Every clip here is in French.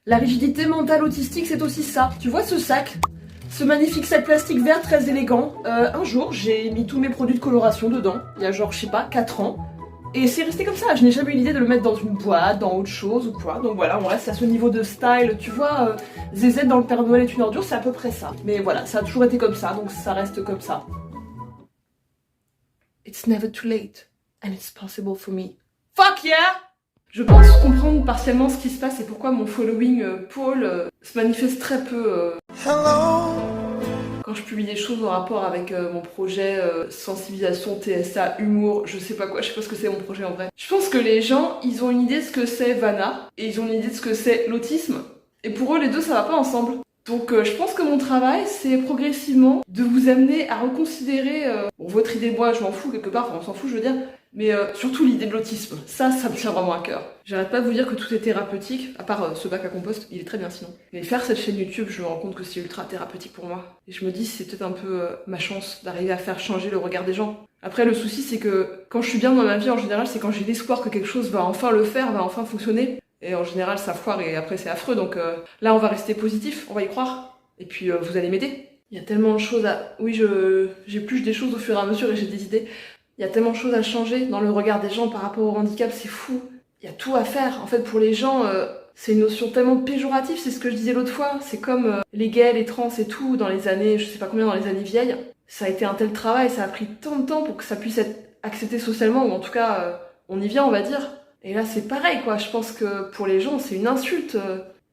La rigidité mentale autistique, c'est aussi ça. Tu vois ce sac? Ce magnifique sac plastique vert très élégant. Un jour, j'ai mis tous mes produits de coloration dedans. Il y a genre, je sais pas, 4 ans. Et c'est resté comme ça. Je n'ai jamais eu l'idée de le mettre dans une boîte, dans autre chose ou quoi. Donc voilà, on reste à ce niveau de style. Tu vois, ZZ dans Le Père Noël est une ordure, c'est à peu près ça. Mais voilà, ça a toujours été comme ça, donc ça reste comme ça. It's never too late. And it's possible for me. Fuck yeah! Je pense comprendre partiellement ce qui se passe et pourquoi mon following Paul se manifeste très peu quand je publie des choses en rapport avec mon projet sensibilisation, TSA, humour, je sais pas quoi, je sais pas ce que c'est mon projet en vrai. Je pense que les gens, ils ont une idée de ce que c'est Vanna et ils ont une idée de ce que c'est l'autisme et pour eux les deux ça va pas ensemble. Donc je pense que mon travail c'est progressivement de vous amener à reconsidérer bon, votre idée, moi je m'en fous quelque part, enfin on s'en fout je veux dire, mais surtout l'idée de l'autisme, ça me tient vraiment à cœur. J'arrête pas de vous dire que tout est thérapeutique, à part ce bac à compost, il est très bien sinon. Mais faire cette chaîne YouTube, je me rends compte que c'est ultra thérapeutique pour moi. Et je me dis c'est peut-être un peu ma chance d'arriver à faire changer le regard des gens. Après le souci c'est que quand je suis bien dans ma vie en général, c'est quand j'ai l'espoir que quelque chose va enfin le faire, va enfin fonctionner. Et en général ça foire et après c'est affreux, donc là on va rester positif, on va y croire. Et puis vous allez m'aider. Il y a tellement de choses à... Oui, j'épluche des choses au fur et à mesure et j'ai des idées. Il y a tellement de choses à changer dans le regard des gens par rapport au handicap, c'est fou. Il y a tout à faire. En fait, pour les gens, c'est une notion tellement péjorative, c'est ce que je disais l'autre fois. C'est comme les gays, les trans et tout, dans les années, je sais pas combien, dans les années vieilles. Ça a été un tel travail, ça a pris tant de temps pour que ça puisse être accepté socialement, ou en tout cas, on y vient, on va dire. Et là, c'est pareil, quoi. Je pense que pour les gens, c'est une insulte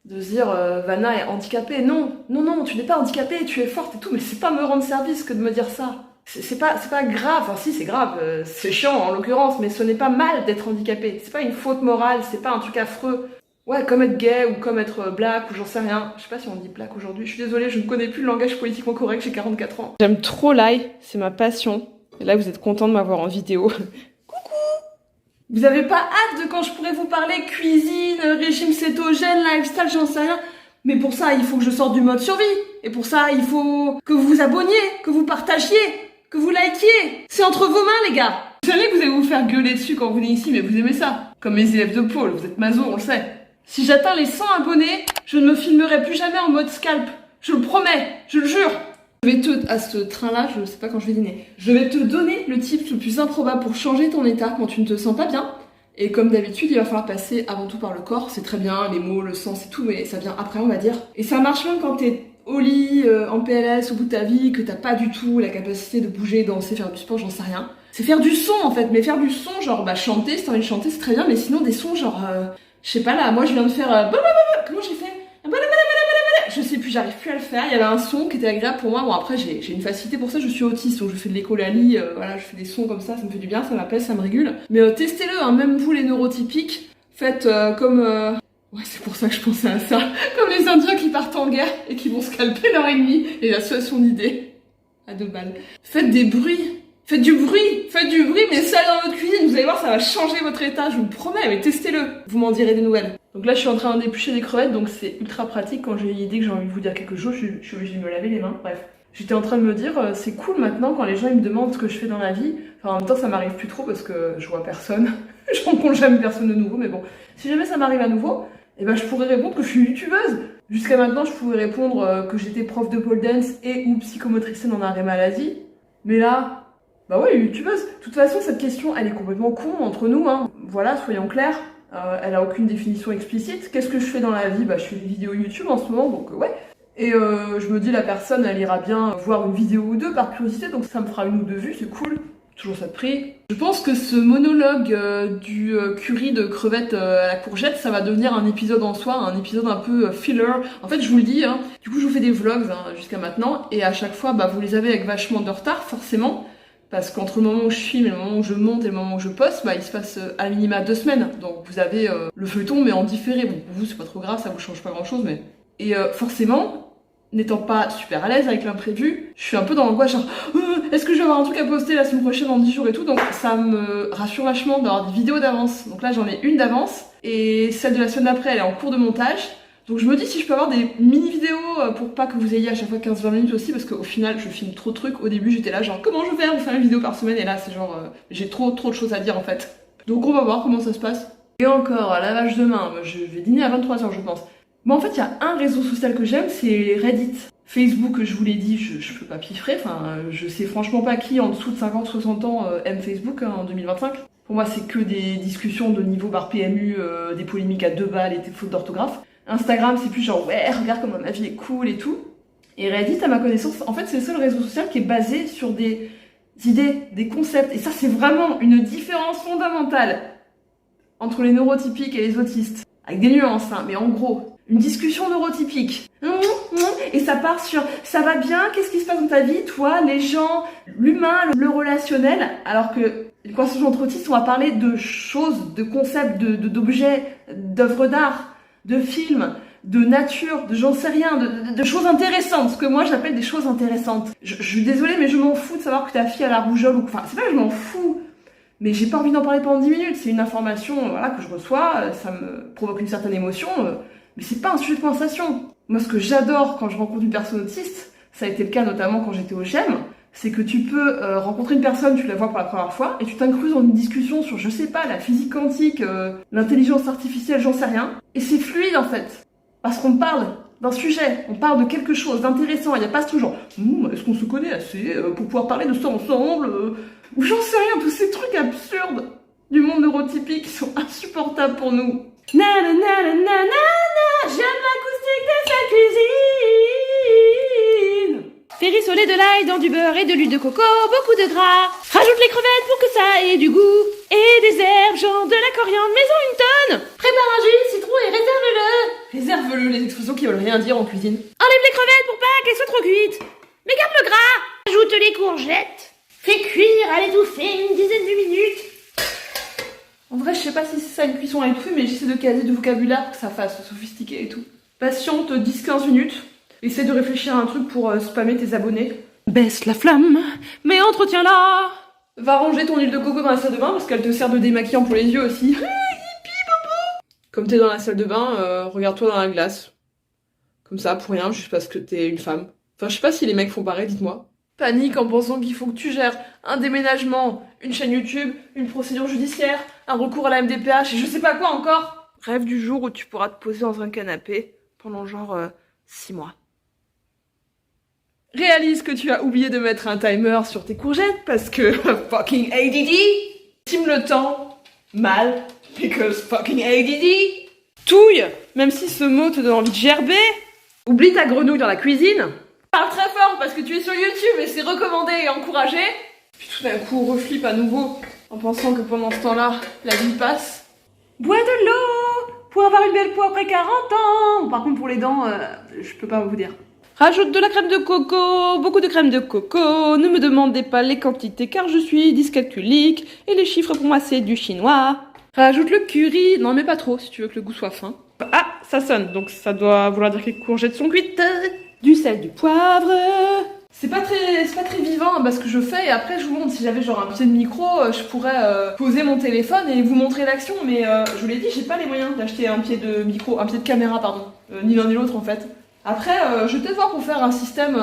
de se dire Vanna est handicapée. Non, non, non, tu n'es pas handicapée, tu es forte et tout, mais c'est pas me rendre service que de me dire ça. C'est pas grave, enfin si c'est grave, c'est chiant en l'occurrence, mais ce n'est pas mal d'être handicapé. C'est pas une faute morale, c'est pas un truc affreux. Ouais, comme être gay ou comme être black ou j'en sais rien. Je sais pas si on dit black aujourd'hui, je suis désolée, je ne connais plus le langage politiquement correct, j'ai 44 ans. J'aime trop l'ail, c'est ma passion. Et là vous êtes content de m'avoir en vidéo. Coucou! Vous avez pas hâte de quand je pourrais vous parler cuisine, régime cétogène, lifestyle, j'en sais rien. Mais pour ça, il faut que je sorte du mode survie. Et pour ça, il faut que vous vous abonniez, que vous partagiez, que vous likiez. C'est entre vos mains, les gars. Vous savez que vous allez vous faire gueuler dessus quand vous venez ici, mais vous aimez ça. Comme mes élèves de pôle, vous êtes maso, on le sait. Si j'atteins les 100 abonnés, je ne me filmerai plus jamais en mode scalp. Je le promets, je le jure. Je vais à ce train-là, je sais pas quand je vais dîner, je vais te donner le tip le plus improbable pour changer ton état quand tu ne te sens pas bien. Et comme d'habitude, il va falloir passer avant tout par le corps. C'est très bien, les mots, le sens et tout, mais ça vient après, on va dire. Et ça marche même quand t'es au lit, en PLS, au bout de ta vie, que t'as pas du tout la capacité de bouger, danser, faire du sport, j'en sais rien. C'est faire du son, en fait. Mais faire du son, genre, chanter, si t'as envie de chanter, c'est très bien. Mais sinon, des sons, genre, je sais pas, là, moi, je viens de faire... comment j'ai fait? Je sais plus, j'arrive plus à le faire. Il y avait un son qui était agréable pour moi. Bon, après, j'ai une facilité pour ça, je suis autiste, donc je fais de l'écholalie, voilà, je fais des sons comme ça me fait du bien, ça m'apaise, ça me régule. Mais testez-le, hein, même vous les neurotypiques, faites comme... Ouais, c'est pour ça que je pensais à ça. Comme les Indiens qui partent en guerre et qui vont scalper leur ennemi. Et la seule son idée. À 2 balles. Faites des bruits. Faites du bruit, mais ça dans votre cuisine, vous allez voir, ça va changer votre état, je vous le promets, mais testez-le. Vous m'en direz des nouvelles. Donc là, je suis en train d'éplucher des crevettes, donc c'est ultra pratique quand j'ai une idée que j'ai envie de vous dire quelque chose, je suis obligée de me laver les mains, bref. J'étais en train de me dire, c'est cool maintenant quand les gens ils me demandent ce que je fais dans la vie. Enfin, en même temps, ça m'arrive plus trop parce que je vois personne. Je rencontre jamais personne de nouveau, mais bon. Si jamais ça m'arrive à nouveau, eh ben, je pourrais répondre que je suis youtubeuse. Jusqu'à maintenant, je pouvais répondre que j'étais prof de pole dance et ou psychomotricienne en arrêt maladie. Mais là... Bah ouais, youtubeuse. De toute façon, cette question, elle est complètement con entre nous, hein. Voilà, soyons clairs. Elle a aucune définition explicite. Qu'est-ce que je fais dans la vie? Bah, je fais des vidéos YouTube en ce moment, donc ouais. Et je me dis, la personne, elle ira bien voir une vidéo ou deux par curiosité, donc ça me fera 1 ou 2 vues, c'est cool. Toujours ça de prix. Je pense que ce monologue du curry de crevettes à la courgette, ça va devenir un épisode en soi, un épisode un peu filler. En fait, je vous le dis, hein, du coup, je vous fais des vlogs hein, jusqu'à maintenant, et à chaque fois, bah, vous les avez avec vachement de retard, forcément. Parce qu'entre le moment où je filme et le moment où je monte et le moment où je poste, bah, il se passe à minima 2 semaines. Donc vous avez le feuilleton mais en différé. Bon, pour vous c'est pas trop grave, ça vous change pas grand chose, mais... Et forcément, n'étant pas super à l'aise avec l'imprévu, je suis un peu dans l'angoisse genre est-ce que je vais avoir un truc à poster la semaine prochaine en 10 jours et tout. Donc ça me rassure vachement d'avoir des vidéos d'avance. Donc là j'en ai une d'avance et celle de la semaine d'après elle est en cours de montage. Donc je me dis si je peux avoir des mini vidéos pour pas que vous ayez à chaque fois 15-20 minutes aussi, parce qu'au final je filme trop de trucs. Au début j'étais là genre comment je vais faire, vous faire une vidéo par semaine, et là c'est genre j'ai trop de choses à dire en fait. Donc on va voir comment ça se passe. Et encore, lavage de main, je vais dîner à 23h je pense. Bon, en fait, il y a un réseau social que j'aime, c'est Reddit. Facebook, je vous l'ai dit, je peux pas piffrer. Enfin, je sais franchement pas qui en dessous de 50-60 ans aime Facebook en 2025. Pour moi, c'est que des discussions de niveau bar PMU, des polémiques à 2 balles et des fautes d'orthographe. Instagram, c'est plus genre, ouais, regarde comment ma vie est cool et tout. Et Reddit, à ma connaissance, en fait, c'est le seul réseau social qui est basé sur des idées, des concepts. Et ça, c'est vraiment une différence fondamentale entre les neurotypiques et les autistes. Avec des nuances, hein, mais en gros, une discussion neurotypique. Et ça part sur ça va bien, qu'est-ce qui se passe dans ta vie, toi, les gens, l'humain, le relationnel, alors que une conversation entre autistes, on va parler de choses, de concepts, d'objets, d'œuvres d'art, de films, de nature, de j'en sais rien, de choses intéressantes, ce que moi j'appelle des choses intéressantes. Je suis désolée, mais je m'en fous de savoir que ta fille a la rougeole ou enfin, c'est pas que je m'en fous. Mais j'ai pas envie d'en parler pendant 10 minutes, c'est une information voilà, que je reçois, ça me provoque une certaine émotion, mais c'est pas un sujet de conversation. Moi, ce que j'adore quand je rencontre une personne autiste, ça a été le cas notamment quand j'étais au GEM, c'est que tu peux rencontrer une personne, tu la vois pour la première fois, et tu t'incruses dans une discussion sur, je sais pas, la physique quantique, l'intelligence artificielle, j'en sais rien, et c'est fluide en fait, parce qu'on parle d'un sujet, on parle de quelque chose d'intéressant, il n'y a pas toujours est-ce qu'on se connaît assez pour pouvoir parler de ça ensemble ou j'en sais rien, tous ces trucs absurdes du monde neurotypique qui sont insupportables pour nous. J'aime l'acoustique de sa cuisine. Ferris au lait de l'ail dans du beurre et de l'huile de coco, beaucoup de gras. Rajoute les crevettes pour que ça ait du goût. Et des herbes, genre de la coriandre, maison une tonne. Prépare un jus de citron et réserve-le. Réserve-le, les expressions qui veulent rien dire en cuisine. Enlève les crevettes pour pas qu'elles soient trop cuites. Mais garde le gras. Ajoute les courgettes. Fais cuire à l'étouffer une dizaine de minutes. En vrai, je sais pas si c'est ça une cuisson à l'étouffer, mais j'essaie de caser du vocabulaire pour que ça fasse sophistiqué et tout. Patiente 10-15 minutes. Essaie de réfléchir à un truc pour spammer tes abonnés. Baisse la flamme, mais entretiens-la. Va ranger ton huile de coco dans la salle de bain parce qu'elle te sert de démaquillant pour les yeux aussi. Comme t'es dans la salle de bain, regarde-toi dans la glace. Comme ça, pour rien, juste parce que t'es une femme. Enfin, je sais pas si les mecs font pareil, dites-moi. Panique en pensant qu'il faut que tu gères un déménagement, une chaîne YouTube, une procédure judiciaire, un recours à la MDPH et je sais pas quoi encore. Rêve du jour où tu pourras te poser dans un canapé pendant genre 6 mois. Réalise que tu as oublié de mettre un timer sur tes courgettes parce que fucking ADD. Estime le temps mal because fucking ADD. Touille, même si ce mot te donne envie de gerber. Oublie ta grenouille dans la cuisine. Parle très fort parce que tu es sur YouTube et c'est recommandé et encouragé. Puis tout d'un coup, reflippe à nouveau en pensant que pendant ce temps-là, la vie passe. Bois de l'eau pour avoir une belle peau après 40 ans. Par contre, pour les dents, je peux pas vous dire. Rajoute de la crème de coco, beaucoup de crème de coco. Ne me demandez pas les quantités car je suis dyscalculique et les chiffres pour moi c'est du chinois. Rajoute le curry, non mais pas trop si tu veux que le goût soit fin. Ah, ça sonne, donc ça doit vouloir dire que les courgettes sont cuites. Du sel, du poivre. C'est pas très vivant parce que je fais et après je vous montre. Si j'avais genre un pied de micro, je pourrais poser mon téléphone et vous montrer l'action. Mais je vous l'ai dit, j'ai pas les moyens d'acheter un pied de micro, un pied de caméra pardon. Ni l'un ni l'autre en fait. Après, je vais peut-être voir pour faire un système,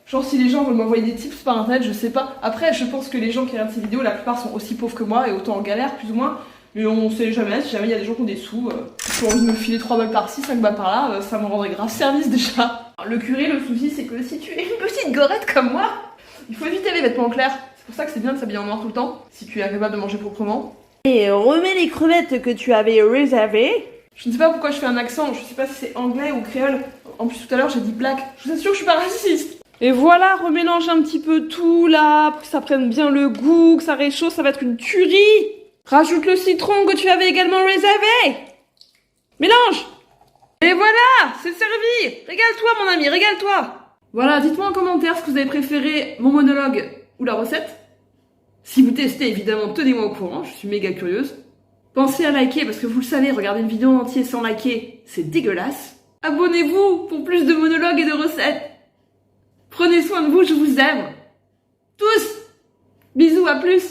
genre si les gens veulent m'envoyer des tips par internet, je sais pas. Après, je pense que les gens qui regardent ces vidéos, la plupart sont aussi pauvres que moi et autant en galère, plus ou moins. Mais on sait jamais, si jamais il y a des gens qui ont des sous, qui ont envie de me filer 3 balles par-ci, 5 balles par-là, ça me rendrait grave service déjà. Alors, le curry, le souci, c'est que si tu es une petite gorette comme moi, il faut éviter les vêtements clairs. C'est pour ça que c'est bien de s'habiller en noir tout le temps, si tu es capable de manger proprement. Et remets les crevettes que tu avais réservées. Je ne sais pas pourquoi je fais un accent, je sais pas si c'est anglais ou créole. En plus tout à l'heure j'ai dit black, je vous assure que je suis pas raciste. Et voilà, remélange un petit peu tout là, pour que ça prenne bien le goût, que ça réchauffe, ça va être une tuerie. Rajoute le citron que tu avais également réservé. Mélange. Et voilà, c'est servi. Régale-toi mon ami, régale-toi. Voilà, dites-moi en commentaire ce que vous avez préféré, mon monologue ou la recette. Si vous testez évidemment, tenez-moi au courant, je suis méga curieuse. Pensez à liker parce que vous le savez, regarder une vidéo entière sans liker, c'est dégueulasse. Abonnez-vous pour plus de monologues et de recettes. Prenez soin de vous, je vous aime. Tous. Bisous, à plus.